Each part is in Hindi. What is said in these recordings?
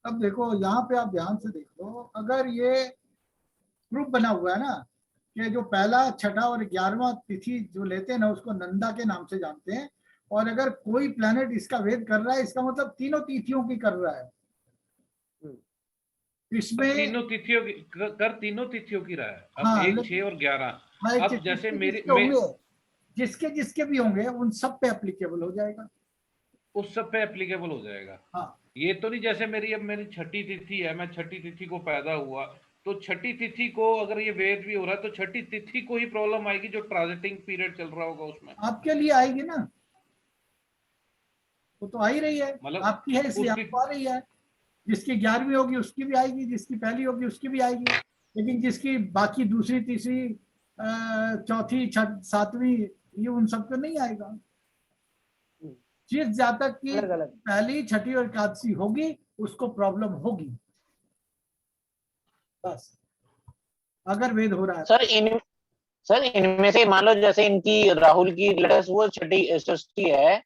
अब देखो यहाँ पे आप ध्यान से देख लो, अगर ये प्रूफ बना हुआ है ना कि जो पहला, छठा और 11वां तिथि जो लेते हैं ना उसको नंदा के नाम से जानते हैं, और अगर कोई प्लेनेट इसका वेद कर रहा है इसका मतलब तीनों तिथियों की कर रहा है इसमें। तीनों तिथियों की रहा है। अब हाँ 1, 6 और 11। हाँ, अब जैसे मेरी जिसके होंगे, जिसके जिसके भी होंगे उन सब पे एप्लीकेबल हो जाएगा। उस सब पे एप्लीकेबल हो जाएगा। हाँ ये तो नहीं जैसे मेरी छठी तिथि है, मैं छठी तिथि को पैदा हुआ, तो छठी तिथि को अगर ये वेद भी हो रहा है तो छठी तिथि को ही प्रॉब्लम आएगी जो ट्रांजिटिंग पीरियड चल रहा होगा उसमें। आपके लिए आएगी ना, वो तो आ ही रही है, मतलब आपकी है इसलिए उसकी आपको आ रही है। जिसकी 11वीं होगी उसकी भी आएगी, जिसकी पहली होगी उसकी भी आएगी, लेकिन जिसकी बाकी दूसरी, तीसरी, चौथी, छठ, सातवीं, ये उन सबको नहीं आएगा। जिस जातक की अलग अलग। पहली, छठी और एकादशी होगी उसको प्रॉब्लम होगी, बस, अगर वेद हो रहा है। सर इनमें से मान लो जैसे इनकी राहुल की लेटेस्ट वो छठी षष्ठी है,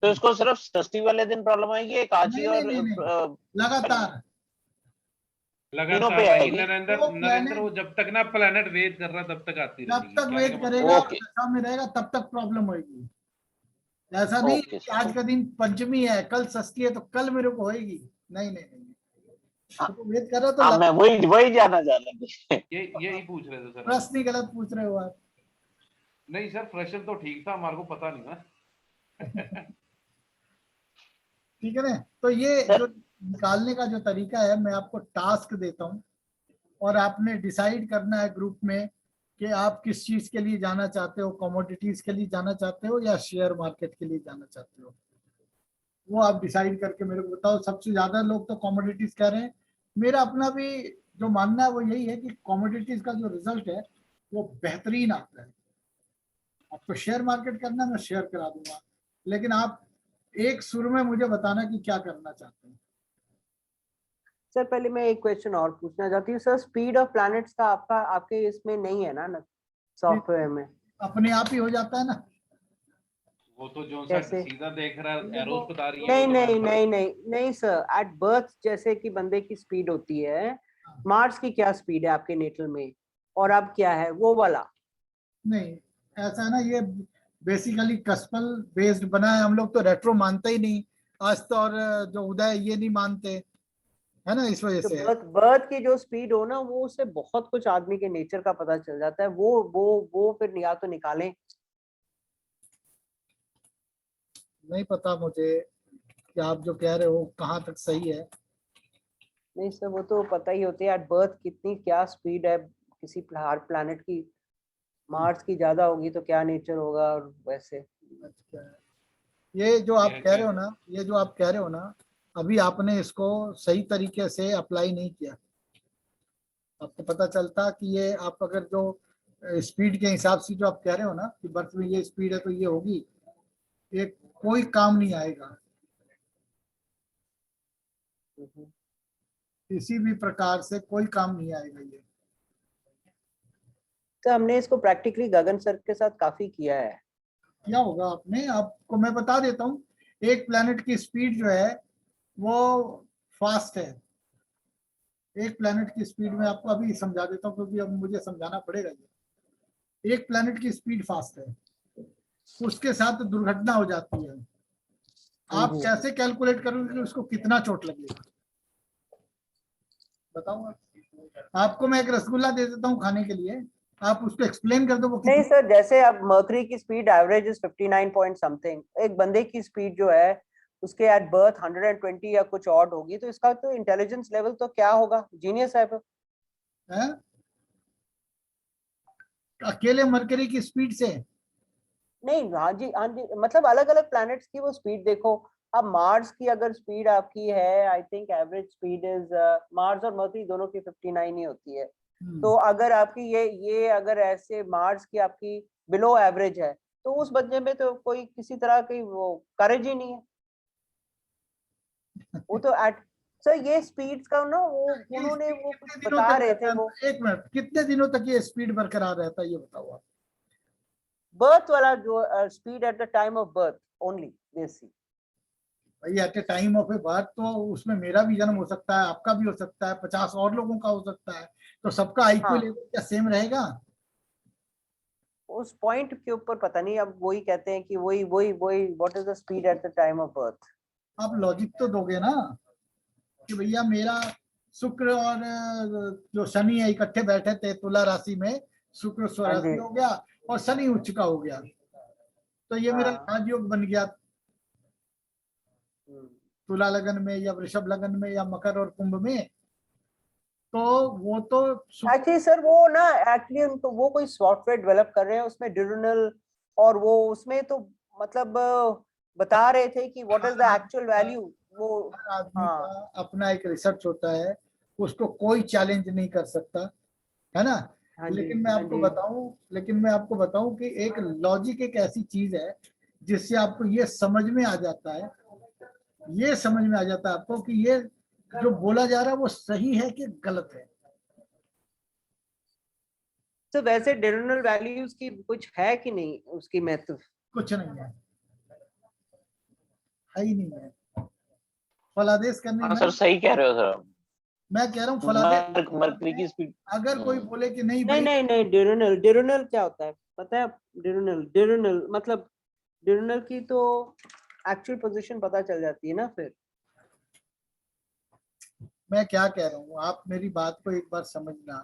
तो इसको सिर्फ षष्ठी वाले दिन प्रॉब्लम आएगी, एकादशी नहीं नहीं और नहीं नहीं, लगातार तीनों पे लगातार आएगी। आएगी। नरेंद्र वो नरेंद्र प्लेनेट वो जब तक ना प्लेनेट वेद कर रहा तब तक आती जब रहेगी, तक कहने वेद का मतलब करेगा ये और है। ओके दशा में रहेगा तब तक प्रॉब्लम होगी। ऐसा नहीं ओके कि आज का दिन पंचमी है कल षष्ठी है तो कल मेरे को होएगी, नहीं नहीं नहीं, वो तो वेद कर रहा तो हाँ, मैं वही वही जानना चाह रहा था। यही पूछ रहे थे सर हम। प्रश्न ही गलत पूछ रहे हो आप। नहीं सर, प्रश्न तो ठीक था, हमारे को पता नहीं ना। ठीक है ना, तो ये जो सर निकालने का जो तरीका है, मैं आपको टास्क देता हूँ और आपने डिसाइड करना है ग्रुप में कि आप किस चीज के लिए जाना चाहते हो, कमोडिटीज के लिए जाना चाहते हो या शेयर मार्केट के लिए जाना चाहते हो, वो आप डिसाइड करके मेरे को बताओ। सबसे ज्यादा लोग तो कमोडिटीज कह रहे हैं, मेरा अपना भी जो मानना है वो यही है कि कमोडिटीज का जो रिजल्ट है वो बेहतरीन आता है। आपको शेयर मार्केट करना है मैं शेयर करा दूंगा, लेकिन आप एक सुर में मुझे बताना कि क्या करना चाहते हैं। सर पहले मैं एक क्वेश्चन और पूछना चाहती हूँ। सर स्पीड ऑफ प्लैनेट्स का आपका आपके इसमें नहीं है ना सॉफ्टवेयर में? अपने आप ही हो जाता है ना। वो तो जो सा कैसे? सीधा देख रहा है, एरोस देखो, बता रही है, वो नहीं तो नहीं मैंने नहीं नहीं नहीं सर, एट बर्थ जैसे कि बंदे की स्पीड होती है, मार्स की क्या स्पीड है आपके नेटल में, और अब क्या है वो वाला? नहीं, ऐसा है ना, ये बेसिकली कस्पल बेस्ड बना है, हम लोग तो रेट्रो मानते ही नहीं आज तो, और जो उदय ये नहीं मानते, है ना, इस वजह तो से है। बर्थ बर्थ की जो स्पीड हो ना, वो उससे बहुत कुछ आदमी के नेचर का पता चल जाता है। वो फिर या तो निकालें। नहीं पता मुझे कि आप जो कह रहे हो कहाँ तक सही है। नहीं सर, वो तो पता ही होती है एट बर्थ कितनी क्या स्पीड है किसी हर प्लैनेट की। मार्स की ज्यादा होगी तो क्या नेचर होगा, और वैसे। अच्छा, ये जो आप यह कह रहे हो कह ना, ये जो आप कह रहे हो ना, अभी आपने इसको सही तरीके से अप्लाई नहीं किया। आपको पता चलता कि ये आप अगर जो स्पीड के हिसाब से जो आप कह रहे हो ना कि बर्थ में ये स्पीड है तो ये होगी, ये कोई काम नहीं आएगा किसी भी प्रकार से, कोई काम नहीं आएगा ये। तो हमने इसको प्रैक्टिकली गगन सर के साथ काफी किया है। क्या होगा आपने, आपको मैं बता देता हूँ, एक प्लेनेट की स्पीड जो है वो फास्ट है। एक प्लेनेट की स्पीड में आपको अभी समझा देता हूँ क्योंकि अब मुझे समझाना पड़ेगा। ये एक प्लेनेट की स्पीड फास्ट है, उसके साथ दुर्घटना हो जाती है, आप कैसे कैलकुलेट करोगे कि उसको कितना चोट लगेगा, बताओ आप। आपको मैं एक रसगुल्ला दे देता हूँ खाने के लिए, आप उसको एक्सप्लेन कर दो वो नहीं कितनी। सर, जैसे अब मर्करी की speed average is 59 point something, एक बंदे की स्पीड जो है उसके एट बर्थ 120 या कुछ ऑड होगी, तो इसका तो इंटेलिजेंस लेवल तो क्या होगा, जीनियस है। है अकेले मरकरी की स्पीड से। नहीं हाँ जी, मतलब अलग अलग प्लैनेट्स की वो स्पीड देखो। अब मार्स की अगर स्पीड आपकी है, I think average speed is, Mars और मर्करी दोनों की 59 ही होती है। तो अगर आपकी ये अगर ऐसे मार्स की आपकी बिलो एवरेज है, तो उस बंदे में तो कोई किसी तरह की वो करेज ही नहीं है। वो तो एट सर ये स्पीड्स का ना वो ये उन्होंने स्पीड वो कुछ कितने दिनों बता तक रहे थे रहता वो। है, एक मिनट, कितने दिनों तक ये स्पीड बरकरार रहता है ये बताओ आप। बर्थ वाला जो speed at the time of birth only देसी। भाई at a time of a birth तो उसमें मेरा भी जन्म हो सकता है, आपका भी हो सकता है, 50 और लोगों का हो सकता है, तो सबका आईक्यू हाँ। लेवल क्या सेम रहेगा? उस पॉइंट के ऊपर पता नहीं, अब वही कहते हैं कि वही वही वही what is the speed at the time of birth. आप लॉजिक तो दोगे ना कि भैया मेरा शुक्र और जो शनि है इकट्ठे बैठे थे तुला राशि में, शुक्र हाँ स्वराशि जी। हो गया और शनि उच्च का हो गया, तो ये मेरा हाँ। राजयोग बन गया हम्म। तुला लगन में या वृषभ लगन में या मकर और कुंभ में। तो वो तो एक्चुअली सर वो ना, एक्चुअली उनको वो कोई सॉफ्टवेयर डेवलप कर रहे हैं उसमें ड्यूरनल, और वो उसमें तो मतलब बता रहे थे कि what is the actual value वो। हर आदमी का हाँ अपना एक रिसर्च होता है, उसको कोई चैलेंज नहीं कर सकता, है ना? हाँ जी। लेकिन मैं हाँ आपको जी। बताऊं लेकिन मैं आपको बताऊं कि एक लॉजिक एक ऐसी चीज है जिससे आपको ये समझ में आ जाता है, ये समझ में आ जाता है आपको कि ये जो बोला जा रहा है वो सही है कि गलत है। तो वैसे ड्यूरनल वैल्यूज की कुछ है कि नहीं उसकी महत्व? कुछ नहीं है ही नहीं है। फलादेश करने हाँ में, सर, सही कह रहे हो सर। मैं कह रहा हूँ फलादेश मरकरी की स्पीड। अगर कोई बोले कि नहीं नहीं भाई, नहीं नहीं, ड्यूरनल ड्यूरनल क्या होता है पता है? ड्यूरनल ड्यूरनल मतलब ड्यूरनल की तो एक्चुअल पोजीशन पता चल जाती है ना फिर। मैं क्या कह रहा हूँ, आप मेरी बात को एक बार समझना।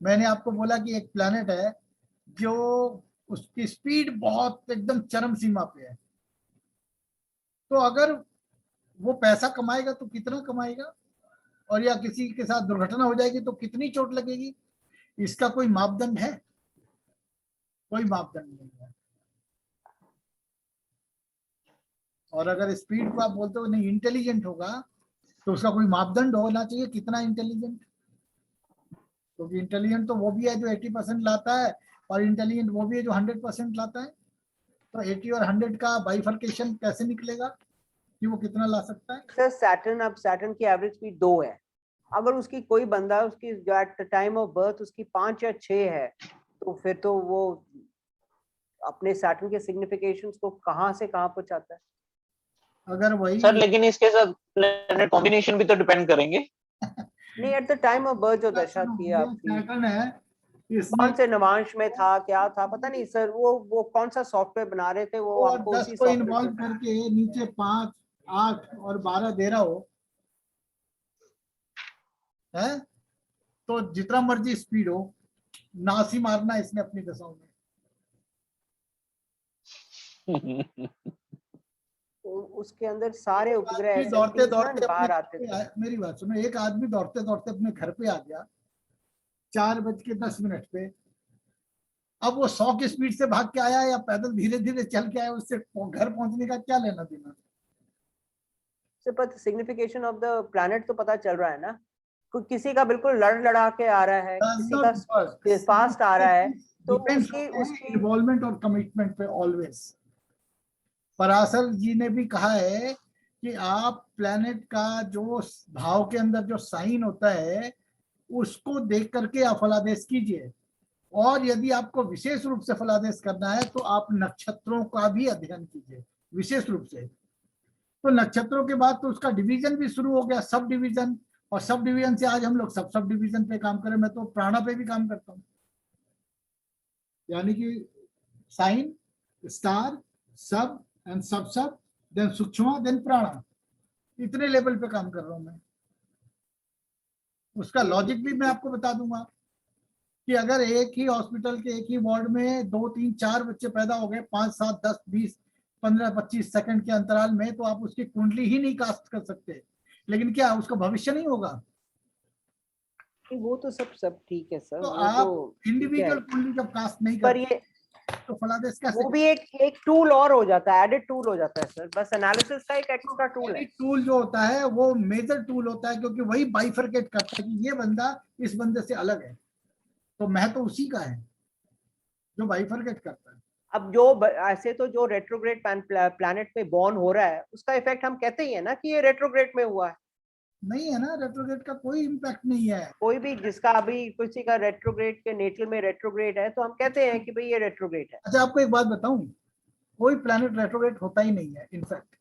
मैंने आपको बोला कि एक प्लेनेट है जो उसकी स्पीड बहुत एकदम चरम सीमा पे है, तो अगर वो पैसा कमाएगा तो कितना कमाएगा, और या किसी के साथ दुर्घटना हो जाएगी तो कितनी चोट लगेगी, इसका कोई मापदंड है? कोई मापदंड नहीं है। और अगर स्पीड को आप बोलते हो नहीं इंटेलिजेंट होगा, तो उसका कोई मापदंड होना चाहिए कितना इंटेलिजेंट, क्योंकि इंटेलिजेंट तो वो भी है जो 80% लाता है, और इंटेलिजेंट वो भी है जो 100% लाता है। तो 80 और 100 का बाइफर्केशन कैसे निकलेगा कि वो कितना ला सकता है? सर सैटर्न, अब सैटर्न की एवरेज स्पीड 2 है, अगर उसकी कोई बंदा उसकी एट टाइम ऑफ बर्थ उसकी 5 या 6 है, तो फिर तो वो अपने सैटर्न के सिग्निफिकेशंस को कहाँ से कहाँ पहुंचाता है। अगर वही सर लेकिन इसके साथ प्लेनेट कॉम्बिनेशन भी तो डिपेंड करेंगे। नहीं, eight the time of birth जो दशा थी आपकी, सैटर्न है इसमें, कौन से नवांश में था क्या था पता नहीं सर, वो कौन सा सॉफ्टवेयर बना रहे थे, वो और हमको 10 उसी को सॉफ्टवेयर इन्वॉल्व से। करके नीचे 5, 8 और 12 दे रहा हो है, तो जितना मर्जी स्पीड हो, नाश ही मारना इसने अपनी दशाओं में। तो उसके अंदर सारे उपग्रह आदमी दौड़ते SLPs ना दौड़ते अपने बाहर घर आते पे थे। मेरी बात सुनो, एक आदमी दौड़ते दौड़ते अपने घर पे आ गया 4:10 पे, अब वो 100 की स्पीड से भाग के आया या पैदल धीरे धीरे चल के आया, उससे घर पहुंचने का क्या लेना देना? पर सिग्निफिकेशन ऑफ द प्लैनेट तो पता चल रहा है ना, किसी का बिल्कुल लड़ लड़ा के आ रहा है, Does किसी not का work. फास्ट आ रहा है, तो Depends उसकी होते हैं उसकी इन्वॉल्वमेंट और कमिटमेंट पे ऑलवेज। पराशर जी ने भी कहा है कि आप प्लेनेट का जो भाव के अंदर जो साइन होता है उसको देख करके आप फलादेश कीजिए, और यदि आपको विशेष रूप से फलादेश करना है तो आप नक्षत्रों का भी अध्ययन कीजिए विशेष रूप से। तो नक्षत्रों के बाद तो उसका डिवीजन भी शुरू हो गया, सब डिवीजन, और सब डिवीजन से आज हम लोग सब डिवीजन पे काम करें, मैं तो प्राणा पे भी काम करता हूँ, यानी कि साइन, स्टार, सब एंड सब देन सूक्ष्म देन प्राणा, इतने लेवल पे काम कर रहा हूं मैं। उसका लॉजिक भी मैं आपको बता दूंगा कि अगर एक ही हॉस्पिटल के एक ही वार्ड में 2, 3, 4 बच्चे पैदा हो गए 5, 7, 10, 20, 15, 25 सेकंड के अंतराल में, तो आप उसकी कुंडली ही नहीं कास्ट कर सकते, लेकिन क्या उसका भविष्य नहीं होगा? वो तो सब ठीक है सर, तो वो आप तो ठीक है, इंडिविजुअल कुंडली जब कास्ट नहीं पर करते ये तो फलादेश कैसे वो भी एक टूल और हो जाता है, एडेड टूल हो जाता है सर, बस एनालिसिस का एक एक्स्ट्रा टूल है। टूल जो होता है वो मेजर टूल होता है, क्योंकि वही बाइफरकेट करता है कि ये बंदा इस बंदे से अलग है, तो मैं तो उसी का है जो बाइफरकेट करता है। अब जो ऐसे तो जो रेट्रोग्रेड प्लैनेट में बॉर्न हो रहा है उसका इफेक्ट हम कहते ही है ना कि ये रेट्रोग्रेड में हुआ है। नहीं है ना, रेट्रोग्रेड का कोई इम्पैक्ट नहीं है। कोई भी जिसका अभी किसी का रेट्रोग्रेड के नेटल में रेट्रोग्रेड है तो हम कहते हैं कि भाई ये रेट्रोग्रेड है। अच्छा आपको एक बात बताऊं, कोई प्लैनेट रेट्रोग्रेड होता ही नहीं है इनफैक्ट,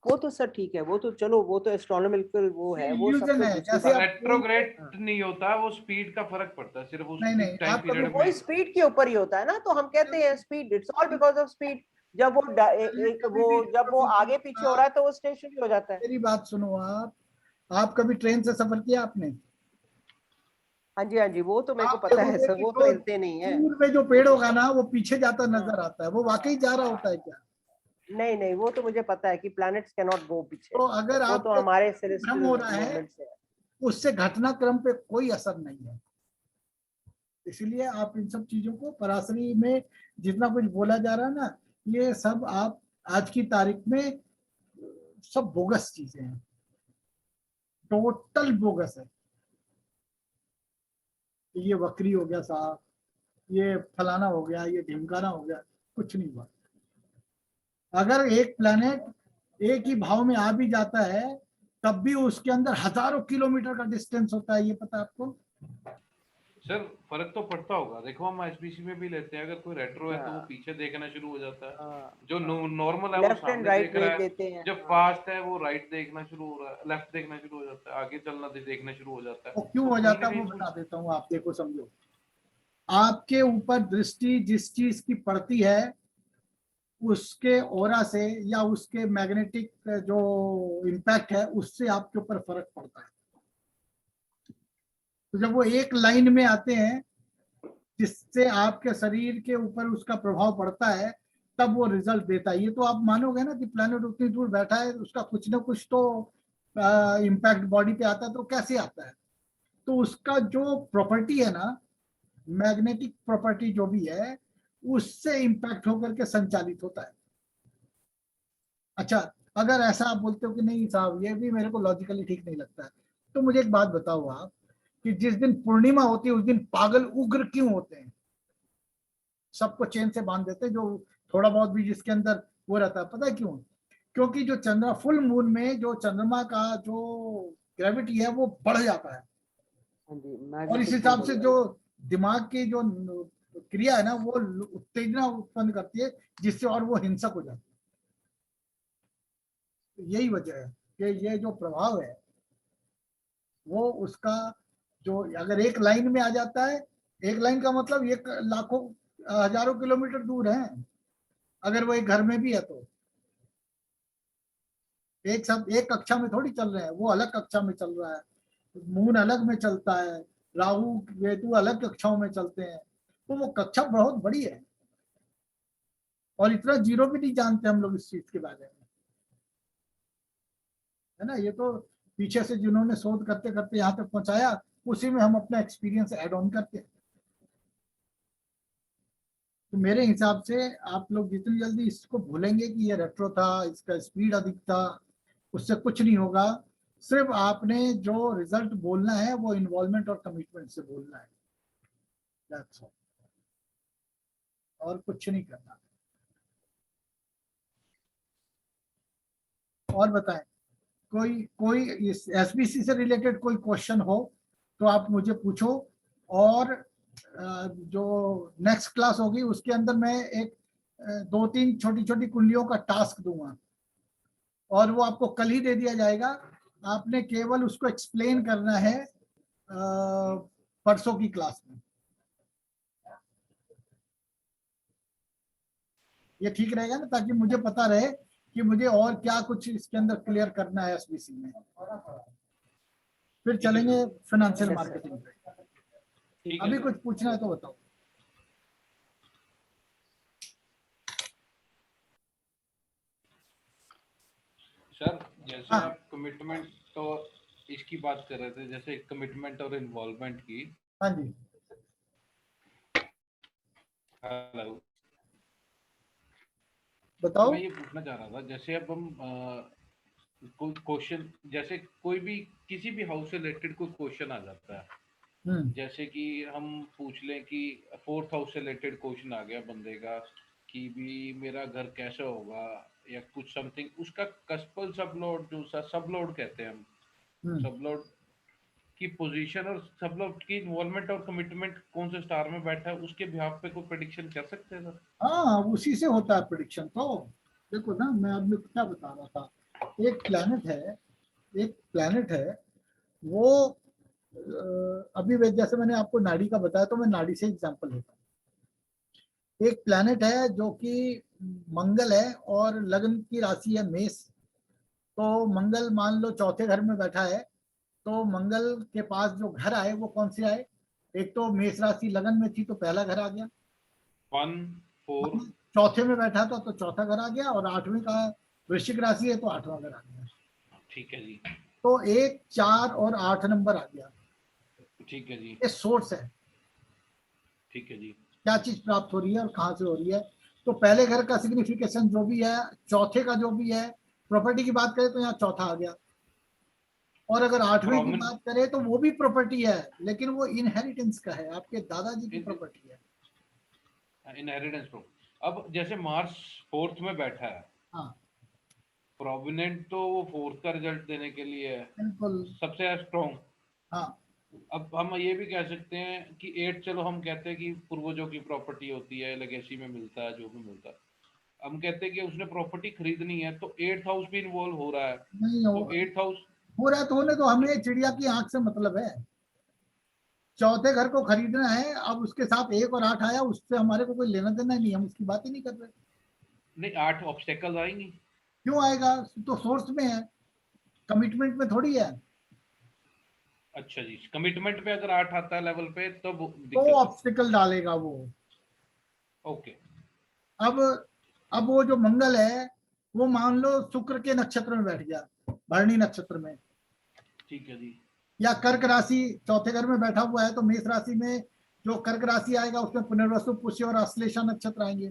वो तो सर ठीक है, वो तो चलो वो तो एस्ट्रोनॉमिकल वो है, वो सब Illusion तो है, दूसरी जैसे बात। आप रेट्रोग्रेड नहीं होता, वो स्पीड का फर्क पड़ता है सिर्फ उस नहीं, नहीं, टाइम आप कभी पीरियड वही में। स्पीड के ऊपर ही होता है ना, तो हम कहते हैं speed, it's all because of speed. जब वो एक कभी वो भी जब वो आगे पीछे हो रहा है तो वो स्टेशनरी हो जाता है। मेरी बात सुनो, आप कभी ट्रेन से सफर किया आपने? हाँ जी, हाँ जी, वो तो मेरे को आप पता है देखोगे सर, कि वो तो जो हिलते नहीं है। दूर में जो वो पेड़ तो होगा ना, वो पीछे जाता नजर हाँ, आता है, वो वाकई जा रहा होता है क्या? नहीं नहीं, वो तो मुझे पता है कि प्लैनेट्स कैन नॉट गो पीछे, तो अगर वो तो आपको हमारे भ्रम सेलेस्टियल हो रहा है, मूवमेंट से है। उससे घटनाक्रम पे कोई असर नहीं है। इसलिए आप इन सब चीजों को पराशरी में जितना कुछ बोला जा रहा है ना, ये सब आप आज की तारीख में सब बोगस चीजें हैं, टोटल बोगस है। ये वक्री हो गया साहब, ये फलाना हो गया, ये ढिमकाना हो गया, कुछ नहीं हुआ। अगर एक प्लेनेट एक ही भाव में आ भी जाता है, तब भी उसके अंदर हजारों किलोमीटर का डिस्टेंस होता है, ये पता है आपको? सर फर्क तो पड़ता होगा, देखो हम एसबीसी में भी लेते हैं, अगर कोई रेट्रो है तो वो हाँ पीछे देखना शुरू हो जाता है, हाँ, जो नॉर्मल है वो लेफ्ट एंड सामने राइट देख रहा देख है, लेते हैं। जो हाँ फास्ट है वो राइट देखना शुरू हो रहा है, लेफ्ट देखना शुरू हो जाता है, आगे चलना देखना शुरू हो जाता है। वो क्यों तो हो कहीं जाता ना है कहीं वो बता कुछ देता हूँ, आप देखो समझो। आपके ऊपर दृष्टि जिस चीज की पड़ती है, उसके ओरा से या उसके मैग्नेटिक जो इम्पैक्ट है, उससे आपके ऊपर फर्क पड़ता है। तो जब वो एक लाइन में आते हैं जिससे आपके शरीर के ऊपर उसका प्रभाव पड़ता है, तब वो रिजल्ट देता है। ये तो आप मानोगे ना कि प्लैनेट उतनी दूर बैठा है, उसका कुछ ना कुछ तो इम्पैक्ट बॉडी पे आता है, तो कैसे आता है? तो उसका जो प्रॉपर्टी है ना, मैग्नेटिक प्रॉपर्टी जो भी है, उससे इम्पैक्ट होकर के संचालित होता है। अच्छा, अगर ऐसा आप बोलते हो कि नहीं साहब ये भी मेरे को लॉजिकली ठीक नहीं लगता है, तो मुझे एक बात बताओ आप, कि जिस दिन पूर्णिमा होती है उस दिन पागल उग्र क्यों होते हैं? सबको चेन से बांध देते हैं, जो थोड़ा बहुत भी जिसके अंदर वो रहता है। पता है क्यों? क्योंकि जो चंद्रमा फुल मून में जो चंद्रमा का जो ग्रेविटी है वो बढ़ जाता है, हाँ जी, और इस मैग्नेटिक वो हिसाब से बढ़ जो जाता दिमाग की जो क्रिया है ना, वो उत्तेजना उत्पन्न करती है, जिससे और वो हिंसक हो जाती है। तो यही वजह है कि ये जो प्रभाव है वो उसका, जो अगर एक लाइन में आ जाता है, एक लाइन का मतलब ये लाखों हजारों किलोमीटर दूर है, अगर वो एक घर में भी है तो एक सब एक कक्षा में थोड़ी चल रहे हैं, वो अलग कक्षा में चल रहा है, मून अलग में चलता है, राहु केतु अलग कक्षाओं में चलते हैं, तो वो कक्षा बहुत बड़ी है, और इतना जीरो भी नहीं जानते हम लोग इस चीज के बारे में, है ना? ये तो पीछे से जिन्होंने शोध करते करते यहाँ तक पहुंचाया, उसी में हम अपना एक्सपीरियंस ऐड ऑन करते हैं। तो मेरे हिसाब से आप लोग जितनी जल्दी इसको भूलेंगे कि ये रेट्रो था, इसका स्पीड अधिक था, उससे कुछ नहीं होगा। सिर्फ आपने जो रिजल्ट बोलना है वो इन्वॉल्वमेंट और कमिटमेंट से बोलना है, दैट्स ऑल, और कुछ नहीं करना। और बताएं, कोई कोई इस एसबीसी से रिलेटेड कोई क्वेश्चन हो तो आप मुझे पूछो, और जो नेक्स्ट क्लास होगी उसके अंदर मैं एक 2-3 छोटी छोटी कुंडलियों का टास्क दूंगा, और वो आपको कल ही दे दिया जाएगा। आपने केवल उसको एक्सप्लेन करना है परसों की क्लास में। ये ठीक रहेगा ना, ताकि मुझे पता रहे कि मुझे और क्या कुछ इसके अंदर क्लियर करना है एसबीसी में। फिर चलेंगे फाइनेंशियल है। मार्केटिंग पे। ठीक है अभी सर। कुछ पूछना है तो बताओ। सर जैसे हाँ, आप कमिटमेंट और इसकी बात कर रहे थे, जैसे कमिटमेंट और इन्वॉल्वमेंट की। हाँ जी, हेलो, बताओ। मैं ये पूछना चाह रहा था, जैसे अब हम कोई क्वेश्चन, जैसे कोई भी किसी भी हाउस से रिलेटेड कोई क्वेश्चन आ जाता है, हम्म जैसे कि हम पूछ लें कि फोर्थ हाउस से रिलेटेड क्वेश्चन आ गया बंदे का कि भी मेरा घर कैसा होगा या कुछ समथिंग, उसका कस्पल सबलोड, जो सबलोड कहते हैं हम, हम्म सबलोड की पोजीशन और सबलोड की इन्वॉल्वमेंट और कमिटमेंट कौन से स्टार में बैठा है, उसके बिहाफ पे कोई प्रेडिक्शन कर सकते हैं सर? हाँ, उसी से होता है प्रिडिक्शन तो। देखो ना, मैं अभी क्या बता रहा था एक प्लैनेट है वो अभी जैसे मैंने आपको नाड़ी का बताया, तो मैं नाड़ी से एग्जांपल लेता हूँ। एक प्लैनेट है जो कि मंगल है और लग्न की राशि है मेष। तो मंगल मान लो चौथे घर में बैठा है, तो मंगल के पास जो घर आए वो कौन से आए? एक तो मेष राशि लगन में थी तो पहला घर आ गया, 1 4 चौथे में बैठा था तो चौथा घर आ गया, और आठवीं का वृश्चिक राशि है तो आठवां घर आ गया। ठीक है जी, तो 1 4 और 8 नंबर आ गया। ठीक है जी, ये सोर्स है, ठीक है जी, क्या चीज प्राप्त हो रही है और कहाँ से हो रही है। तो पहले घर का सिग्निफिकेशन जो भी है, चौथे का जो भी है, प्रॉपर्टी की बात करें तो यहाँ चौथा आ गया। और अगर आठवीं की बात करें तो वो भी प्रॉपर्टी है, लेकिन वो इनहेरिटेंस का है, आपके दादाजी की प्रॉपर्टी है। Inheritance pro. अब जैसे मार्स 4th में बैठा है, हाँ प्रोविनेंट तो वो 4th का रिजल्ट देने के लिए है, बिल्कुल। सबसे स्ट्रॉन्ग। हाँ अब हम ये भी कह सकते हैं कि 8 चलो हम कहते हैं कि पूर्वजों की प्रॉपर्टी होती है, लेगेसी में मिलता है, जो भी मिलता है। हम कहते हैं कि उसने प्रॉपर्टी खरीदनी है तो 8th हाउस भी इन्वॉल्व हो रहा है। नहीं तो 8th हाउस हो रहा है तो होने तो, हमें चिड़िया की आंख से मतलब है। चौथे घर को खरीदना है, अब उसके साथ 1 और 8 आया, उससे हमारे को कोई लेना देना नहीं, हम उसकी बात ही नहीं कर रहे। नहीं, 8 ऑब्स्टेकल्स आएंगी। क्यों आएगा? तो सोर्स में है, कमिटमेंट में थोड़ी है। अच्छा जी, कमिटमेंट पे अगर 8 आता है लेवल पे तब तो दिक्कत है। ऑब्स्टिकल डालेगा वो। ओके। अब अब वो जो मंगल है वो मान लो शुक्र के नक्षत्र में बैठ गया, भरणी नक्षत्र में, ठीक है जी, या कर्क राशि चौथे घर में बैठा हुआ है, तो मेष राशि में जो कर्क राशि आएगा उसमें पुनर्वसु, पुष्य और आश्लेषा नक्षत्र आएंगे।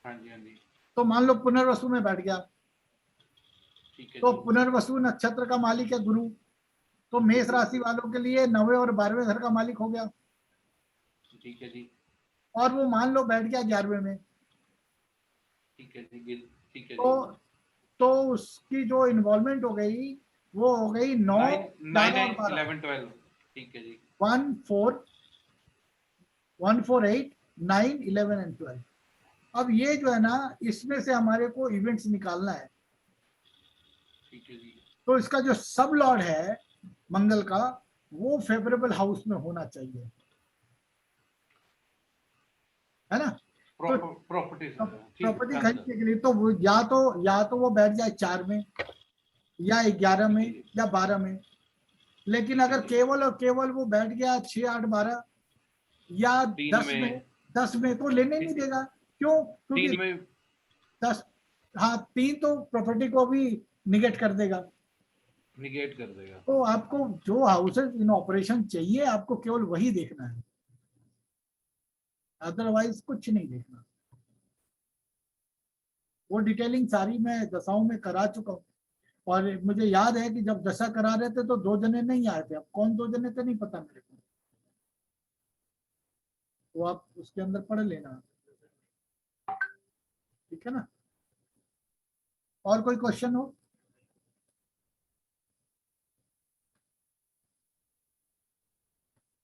हाँ जी, हाँ जी, तो मान लो पुनर्वसु में बैठ गया, ठीक है तो जी, पुनर्वसु नक्षत्र का मालिक है गुरु। तो मेष राशि वालों के लिए 9वें और 12वें घर का मालिक हो गया, ठीक है जी, और वो मान लो बैठ गया 11वें में। ठीक है जी, ठीक है जी। तो तो उसकी जो इन्वॉल्वमेंट हो गई वो हो गई 9 9 9 11 और 9 12, 11 12। ठीक है जी, 1 4 1 4 8 9 11 एंड 12। अब ये जो है ना, इसमें से हमारे को इवेंट्स निकालना है। ठीक है जी। तो इसका जो सब लॉर्ड है मंगल का, वो फेवरेबल हाउस में होना चाहिए, है ना। तो प्रॉपर्टी से ठीक प्रॉपर्टी है सर। खरीदने के लिए तो वो या तो वो बैठ जाए 4 में, या 11 ठीक में, है जी, या 12 में। लेकिन ठीक है अगर जी। केवल और केवल वो बैठ गया 6 8 12 या 3 10 में, में 10 में, तो लेने नहीं देगा। क्यों? क्योंकि 3 में 10, हाँ 3 तो प्रॉपर्टी को भी निगेट कर देगा। निगेट कर देगा। तो आपको जो हाउसेज इन ऑपरेशन चाहिए, आपको केवल वही देखना है, अदरवाइज कुछ नहीं देखना। वो डिटेलिंग सारी मैं दशाओं में करा चुका हूँ। और मुझे याद है कि जब दशा करा रहे थे तो 2 जने नहीं आए थे, अब कौन 2 जने थे नहीं पता मेरे को, तो आप उसके अंदर पढ़ लेना, ठीक है ना। और कोई क्वेश्चन हो?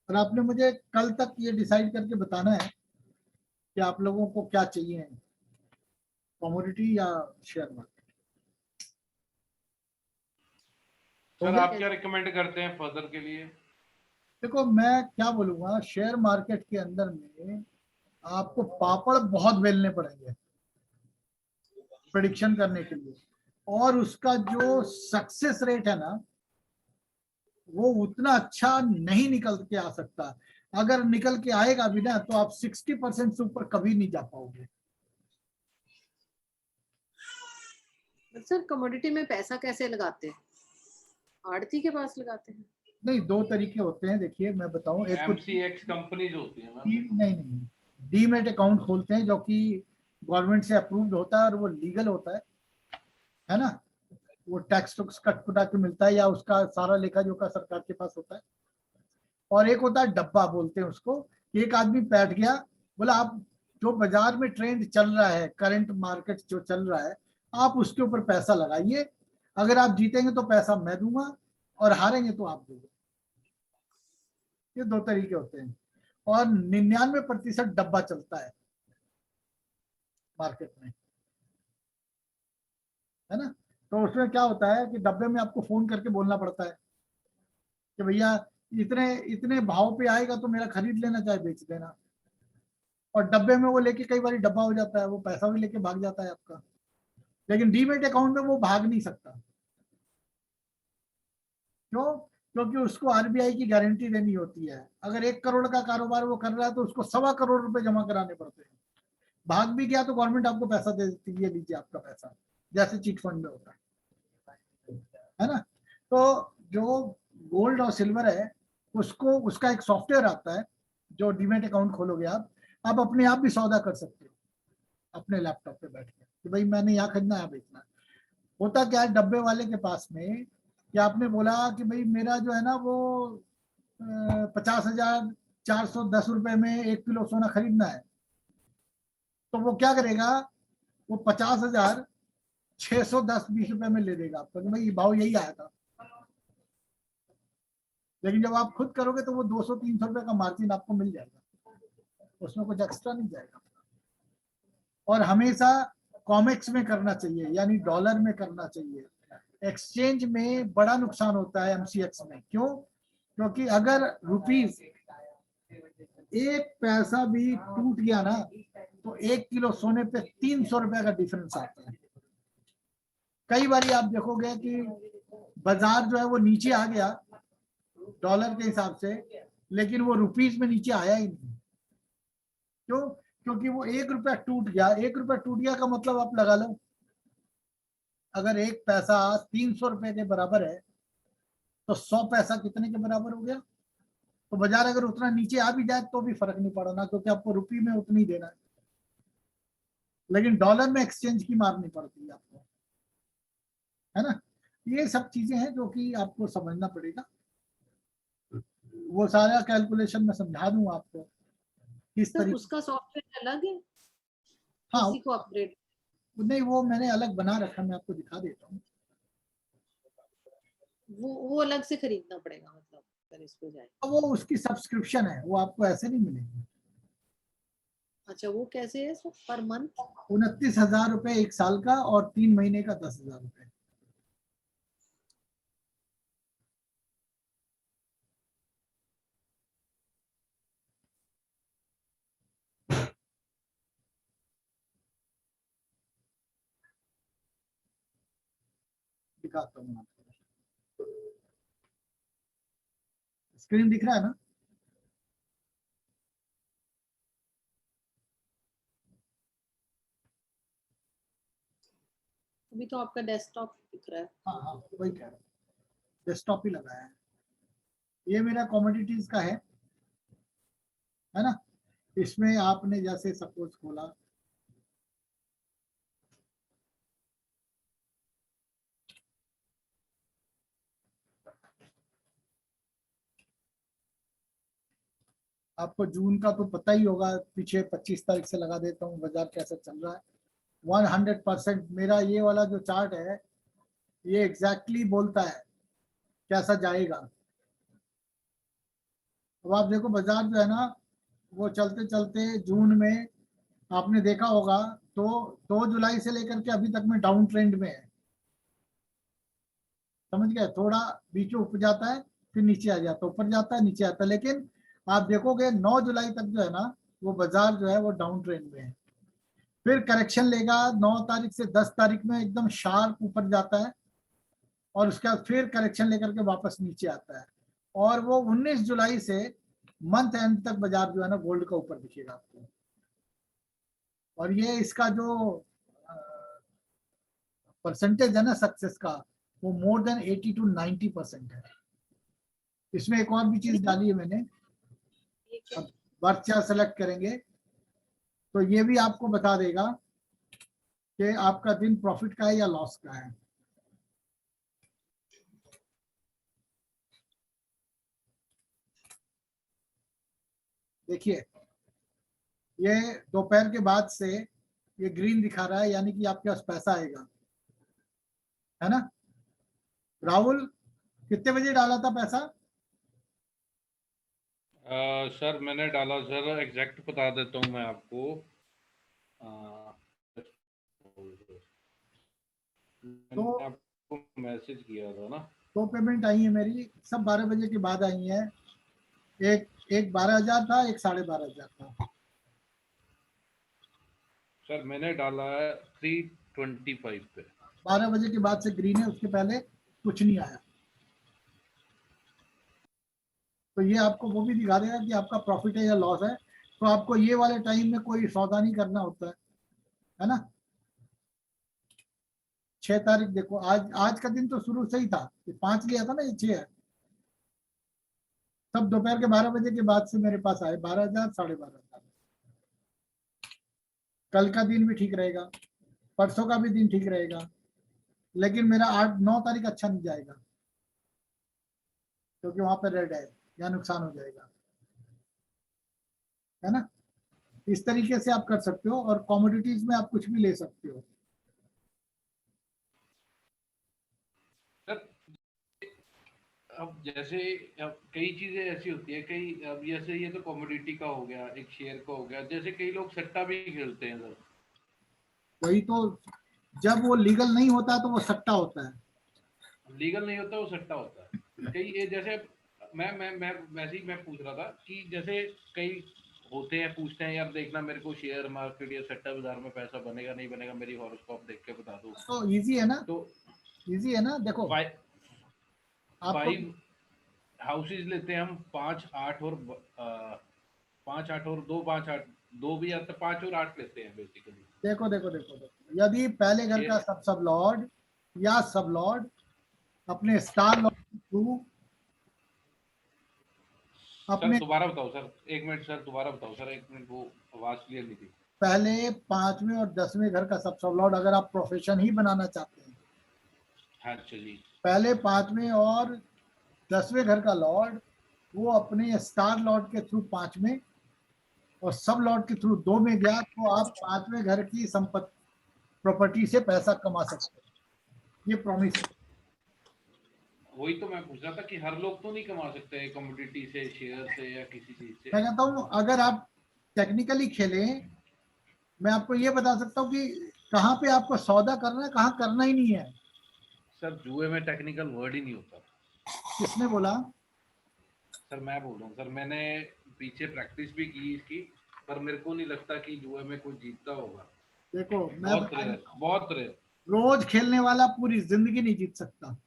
और आपने मुझे कल तक ये डिसाइड करके बताना है कि आप लोगों को क्या चाहिए, कमोडिटी या शेयर मार्केट। हो सर गया? आप क्या रिकमेंड करते हैं फर्दर के लिए? देखो मैं क्या बोलूंगा, शेयर मार्केट के अंदर में आपको पापड़ बहुत बेलने पड़ेंगे प्रेडिक्शन करने के लिए, और उसका जो सक्सेस रेट है ना, वो उतना अच्छा नहीं निकल के आ सकता। अगर निकल के आएगा भी ना, तो आप 60% से ऊपर कभी नहीं जा पाओगे। सर कमोडिटी में पैसा कैसे लगाते हैं? आड़ती के पास लगाते हैं? नहीं, 2 तरीके होते हैं, देखिए मैं बताऊं। एक तो MCX कंपनीज होती है मैम। नहीं, डीमेट अकाउंट खोलते हैं जो कि गवर्नमेंट से अप्रूव्ड होता है और वो लीगल होता है ना। वो टैक्स टुक्स कट कुटा के मिलता है, या उसका सारा लेखा जोखा सरकार के पास होता है। और एक होता है डब्बा बोलते हैं उसको, एक आदमी बैठ गया, बोला आप जो बाजार में ट्रेंड चल रहा है, करंट मार्केट जो चल रहा है, आप उसके ऊपर पैसा लगाइए, अगर आप जीतेंगे तो पैसा मैं दूंगा, और हारेंगे तो आप दोगे। ये 2 तरीके होते हैं, और 99% डब्बा चलता है मार्केट में, है ना। तो उसमें क्या होता है कि डब्बे में आपको फोन करके बोलना पड़ता है कि भैया इतने इतने भाव पे आएगा तो मेरा खरीद लेना चाहे बेच देना। और डब्बे में वो लेके कई बार डब्बा हो जाता है, वो पैसा भी लेके भाग जाता है आपका। लेकिन डीमेट अकाउंट में वो भाग नहीं सकता। क्यों? क्योंकि उसको आरबीआई की गारंटी देनी होती है। अगर 1 करोड़ का कारोबार वो कर रहा है तो उसको 1.25 करोड़ रुपए जमा कराने पड़ते हैं। भाग भी गया तो गवर्नमेंट आपको पैसा दे देती है, ये लीजिए आपका पैसा, जैसे चिट फंड में होता है ना। तो जो गोल्ड और सिल्वर है उसको, उसका एक सॉफ्टवेयर आता है जो डीमेट अकाउंट खोलोगे आप अपने आप भी सौदा कर सकते हो अपने लैपटॉप पे बैठ के कि भाई मैंने यहाँ खरीदना है बेचना है। होता क्या है, डब्बे वाले के पास में कि आपने बोला कि भाई मेरा जो है ना वो 50,410 रुपए में 1 किलो सोना खरीदना है। तो वो क्या करेगा, वो 50,610-20 रुपए में ले देगा आपको कि भाई भाव यही आया था। लेकिन जब आप खुद करोगे तो वो 200-300 रुपए का मार्जिन आपको मिल जाएगा, उसमें कुछ एक्स्ट्रा नहीं जाएगा। और हमेशा कॉमेक्स में करना चाहिए, यानी डॉलर में करना चाहिए। एक्सचेंज में बड़ा नुकसान होता है एमसीएक्स में। क्यों? क्योंकि अगर रुपीस 1 पैसा भी टूट गया ना तो 1 किलो सोने पे 300 रुपए का डिफरेंस आता है। कई बार आप देखोगे कि बाजार जो है वो नीचे आ गया डॉलर के हिसाब से, लेकिन वो रुपीस में नीचे आया ही नहीं। क्यों? क्योंकि वो 1 रुपया टूट गया। 1 रुपया टूट गया का मतलब आप लगा लो, अगर 1 पैसा 300 रुपए के बराबर है तो 100 पैसा कितने के बराबर हो गया। तो बाजार अगर उतना नीचे आ भी जाए तो भी फर्क नहीं पड़ना, क्योंकि आपको रुपये में उतनी देना है। लेकिन डॉलर में एक्सचेंज की मार नहीं पड़ती आपको, है ना। ये सब चीजें हैं जो कि आपको समझना पड़ेगा। वो सारा कैलकुलेशन मैं समझा दूंगा आपको किस सर तरीके। उसका सॉफ्टवेयर अलग है, हाँ किसी को अपग्रेड? नहीं, वो मैंने अलग बना रखा, मैं आपको दिखा देता हूँ। वो अलग से खरीदना पड़ेगा मतलब अगर इस पे जाए? वो उसकी सब्सक्रिप्शन है, वो आपको ऐसे नहीं मिलेगी। अच्छा, वो कैसे है सर, पर मंथ? 29,000 रुपए 1 साल का और 3 महीने का 10,000 रुपए। दिखाता हूँ आपको, स्क्रीन दिख रहा है ना। अभी तो आपका डेस्कटॉप दिख रहा है। हाँ हाँ वही कह रहा हूँ, डेस्कटॉप ही लगाया है। ये मेरा कमोडिटीज का है ना। इसमें आपने जैसे सपोज खोला, आपको जून का तो पता ही होगा, पीछे 25 तारीख से लगा देता हूँ बाजार कैसा चल रहा है। 100% मेरा ये वाला जो चार्ट है ये एग्जैक्टली बोलता है कैसा जाएगा। अब आप देखो बाजार जो है ना वो चलते चलते जून में आपने देखा होगा तो 2 जुलाई से लेकर के अभी तक में डाउन ट्रेंड में है। समझ गए? थोड़ा बीच में ऊपर जाता है फिर नीचे आ जाता है, ऊपर जाता है नीचे आता है, लेकिन आप देखोगे 9 जुलाई तक जो है ना वो बाजार जो है वो डाउन ट्रेंड में है। फिर करेक्शन लेगा 9 तारीख से 10 तारीख में एकदम शार्प ऊपर जाता है और उसके बाद फिर करेक्शन लेकर के वापस नीचे आता है। और वो 19 जुलाई से मंथ एंड तक बाजार जो है ना गोल्ड का ऊपर दिखेगा आपको। और ये इसका जो परसेंटेज है ना सक्सेस का, वो मोर देन 80 to 90% है। इसमें एक और भी चीज डाली है मैंने, अब बर्थ चार्ट सेलेक्ट करेंगे तो ये भी आपको बता देगा कि आपका दिन प्रॉफिट का है या लॉस का है। देखिए ये दोपहर के बाद से ये ग्रीन दिखा रहा है, यानी कि आपके पास पैसा आएगा, है ना। राहुल कितने बजे डाला था पैसा? सर मैंने डाला, सर एग्जैक्ट बता देता हूँ मैं आपको। तो आपको मैसेज किया था ना। 2 पेमेंट आई है मेरी, सब 12 बजे के बाद आई है। एक 12,000 था, एक 12,500 था। सर मैंने डाला है 325 पे। 12 बजे के बाद से ग्रीन है, उसके पहले कुछ नहीं आया। तो ये आपको वो भी दिखा देगा कि आपका प्रॉफिट है या लॉस है। तो आपको ये वाले टाइम में कोई सौदा नहीं करना होता है ना। 6 तारीख देखो, आज का दिन तो शुरू से ही था, ये 5 लिया था ना, ये 6 है। तब दोपहर के 12 बजे के बाद से मेरे पास आए 12,000, 12,500। कल का दिन भी ठीक रहेगा, परसों का भी दिन ठीक रहेगा, लेकिन मेरा 8-9 तारीख अच्छा नहीं जाएगा, क्योंकि वहां पे रेड है, या नुकसान हो जाएगा, है ना। इस तरीके से आप कर सकते हो, और कमोडिटीज में आप कुछ भी ले सकते हो। सर अब जैसे अब कई चीजें ऐसी होती है, कई अब जैसे ये तो कमोडिटी का हो गया, एक शेयर का हो गया, जैसे कई लोग सट्टा भी खेलते हैं सर। वही तो, जब वो लीगल नहीं होता तो वो सट्टा होता है। लीगल नहीं होता वो सट्टा होता है। कई ये जैसे मैं वैसे ही मैं पूछ रहा था कि जैसे कई होते हैं, पूछते हैं यार देखना मेरे को शेयर मार्केट या सट्टा बाजार में पैसा बनेगा नहीं बनेगा, मेरी हॉरोस्कोप देख के बता दो। तो इजी है ना, तो इजी है ना। देखो आपको, 5 हाउसेज लेते हैं हम, 5, 8 और 5, 8 और 2, 5, 8, 2 भी आता, 5 और 8 लेते हैं बेसिकली। देखो, यदि पहले घर का शेयर सब लॉर्ड या सब लॉर्ड अपने स्टार लॉर्ड के थ्रू सर अपने दोबारा बताओ सर, 1 मिनट सर, दोबारा बताओ सर, 1 मिनट, वो आवाज क्लियर नहीं थी। पहले 5वें और 10वें घर का सब लॉर्ड, अगर आप प्रोफेशन ही बनाना चाहते हैं, हाँ चलिए। पहले 5वें और 10वें घर का लॉर्ड वो अपने स्टार लॉर्ड के थ्रू 5वें और सब लॉर्ड के थ्रू 2 में गया, तो आप 5वें घर की संपत्ति प्रॉपर्टी से पैसा कमा सकते हैं। ये प्रॉमिस है। वही तो मैं पूछ रहा था कि हर लोग तो नहीं कमा सकते कमोडिटी से, शेयर से या किसी चीज से। मैं कहता हूँ अगर आप टेक्निकली खेलें, मैं आपको ये बता सकता हूँ कि कहाँ पे आपको सौदा करना है, कहाँ करना ही नहीं है। सर जुए में टेक्निकल वर्ड ही नहीं होता। किसने बोला? सर मैं बोल रहा हूँ सर, मैंने पीछे प्रैक्टिस भी की इसकी, पर मेरे को नहीं लगता कि जुए में कोई जीतता होगा। देखो मैं बहुत बता रेयर, देता हूँ, बहुत रेयर। रोज खेलने वाला पूरी जिंदगी नहीं जीत सकता।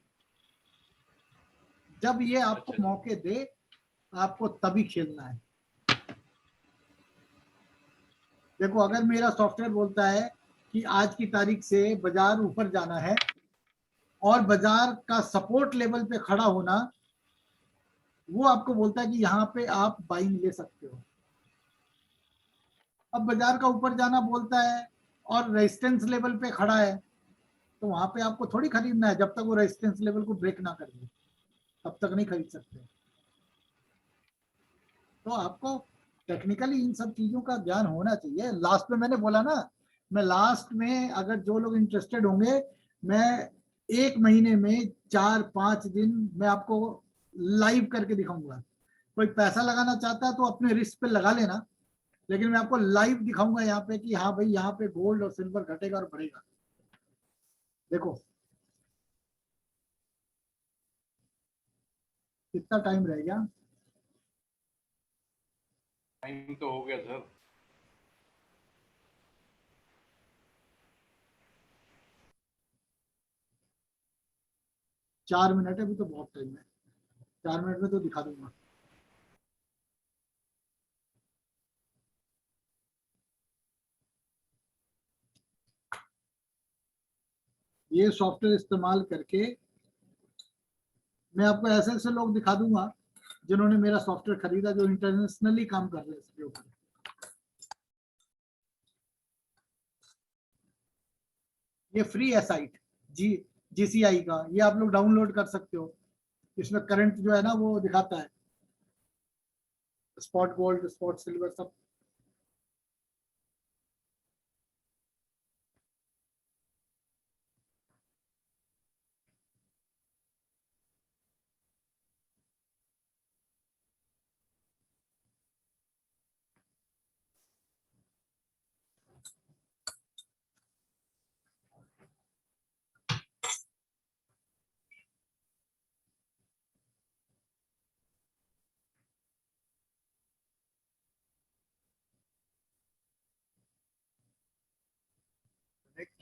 जब ये आपको अच्छा जी। मौके दे, आपको तभी खेलना है। देखो अगर मेरा सॉफ्टवेयर बोलता है कि आज की तारीख से बाजार ऊपर जाना है और बाजार का सपोर्ट लेवल पे खड़ा होना, वो आपको बोलता है कि यहाँ पे आप बाइंग ले सकते हो। अब बाजार का ऊपर जाना बोलता है और रेजिस्टेंस लेवल पे खड़ा है, तो वहां पे आपको थोड़ी खरीदना है, जब तक वो रेजिस्टेंस लेवल को ब्रेक ना कर दे तब तक नहीं खरीद सकते। तो आपको टेक्निकली इन सब चीजों का ज्ञान होना चाहिए। लास्ट में मैंने बोला ना, मैं लास्ट में अगर जो लोग इंटरेस्टेड होंगे, मैं 1 महीने में 4-5 दिन मैं आपको लाइव करके दिखाऊंगा। कोई पैसा लगाना चाहता है तो अपने रिस्क पे लगा लेना, लेकिन मैं आपको लाइव दिखाऊंगा यहाँ पे कि हाँ भाई यहाँ पे गोल्ड और सिल्वर घटेगा और बढ़ेगा। देखो कितना टाइम रह गया। टाइम तो हो गया सर। 4 मिनट है, अभी तो बहुत टाइम है। 4 मिनट में तो दिखा दूंगा। ये सॉफ्टवेयर इस्तेमाल करके मैं आपको ऐसे ऐसे लोग दिखा दूंगा जिन्होंने मेरा सॉफ्टवेयर खरीदा, जो इंटरनेशनली काम कर रहे हैं इसके ऊपर। ये फ्री है साइट जी, जीसीआई का, ये आप लोग डाउनलोड कर सकते हो। इसमें करंट जो है ना वो दिखाता है, स्पॉट गोल्ड, स्पॉट सिल्वर, सब।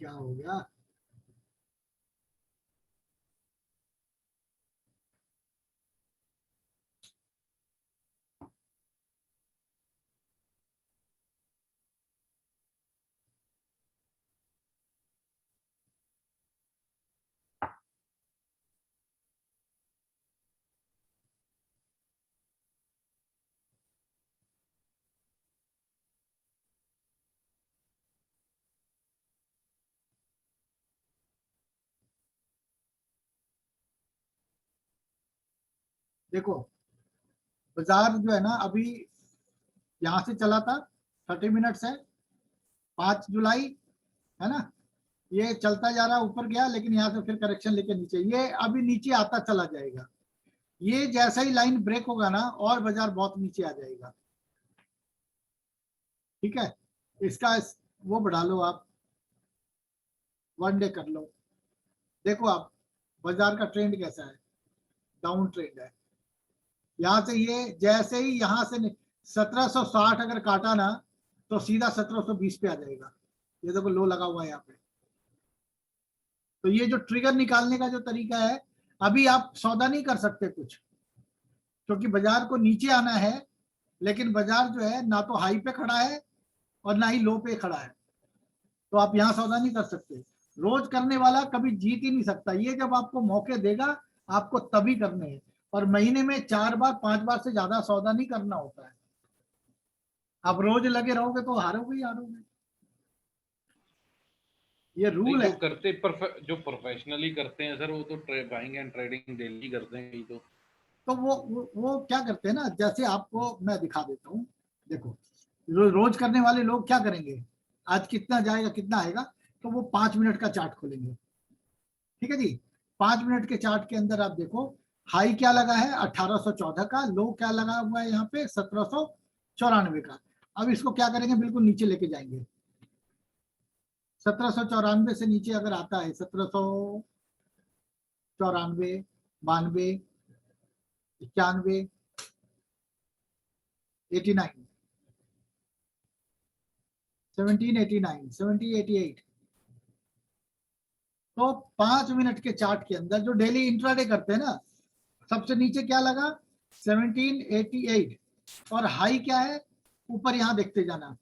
क्या हो गया? देखो बाजार जो है ना, अभी यहाँ से चला था 30 मिनट्स है, 5 जुलाई है ना, ये चलता जा रहा ऊपर गया, लेकिन यहाँ से फिर करेक्शन लेके नीचे, ये अभी नीचे आता चला जाएगा। ये जैसा ही लाइन ब्रेक होगा ना, और बाजार बहुत नीचे आ जाएगा। ठीक है, इसका वो बढ़ा लो आप, 1 डे कर लो। देखो आप बाजार का ट्रेंड कैसा है, डाउन ट्रेंड है। यहाँ से ये जैसे ही यहाँ से 1760 अगर काटा ना, तो सीधा 1720 पे आ जाएगा। ये देखो लो लगा हुआ है यहाँ पे। तो ये जो ट्रिगर निकालने का जो तरीका है, अभी आप सौदा नहीं कर सकते कुछ, क्योंकि बाजार को नीचे आना है, लेकिन बाजार जो है ना तो हाई पे खड़ा है और ना ही लो पे खड़ा है, तो आप यहाँ सौदा नहीं कर सकते। रोज करने वाला कभी जीत ही नहीं सकता। ये जब आपको मौके देगा, आपको तभी करने हैं, और महीने में 4 बार 5 बार से ज्यादा सौदा नहीं करना होता है। आप रोज लगे रहोगे तो हारोगे ही हारोगे, ये रूल है। जो प्रोफेशनली करते हैं सर, वो तो बाइंग एंड ट्रेडिंग डेली करते हैं। तो वो क्या करते हैं ना, जैसे आपको मैं दिखा देता हूँ। देखो रोज करने वाले लोग क्या करेंगे, आज कितना जाएगा कितना आएगा, तो वो 5 मिनट का चार्ट खोलेंगे। ठीक है जी, 5 मिनट के चार्ट के अंदर आप देखो हाई क्या लगा है 1814 का, लो क्या लगा हुआ है यहाँ पे 1794 का। अब इसको क्या करेंगे, बिल्कुल नीचे लेके जाएंगे। 1794 से नीचे अगर आता है 1794, 92, 91, 89, 1789, 1788, तो 5 मिनट के चार्ट के अंदर जो डेली इंट्राडे करते हैं ना, सबसे नीचे क्या लगा 1788, और हाई क्या है ऊपर यहां देखते जाना।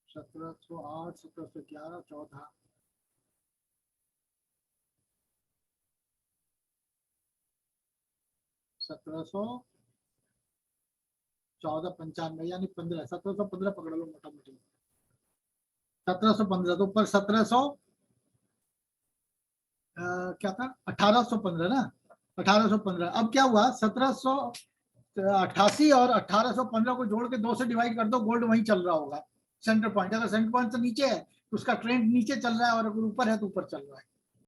सत्रह सौ 8, 1711, 14, 1714, 95, यानी 15, 1715 पकड़ लो मोटा मोटी, 1715 तो ऊपर 1700 क्या था 1815 ना, 1815। अब क्या हुआ 1788 और 1815 को जोड़ के 2 से डिवाइड कर दो, गोल्ड वहीं चल रहा होगा सेंटर पॉइंट। अगर सेंटर पॉइंट से नीचे है तो उसका ट्रेंड नीचे चल रहा है, और अगर ऊपर है तो ऊपर चल रहा है।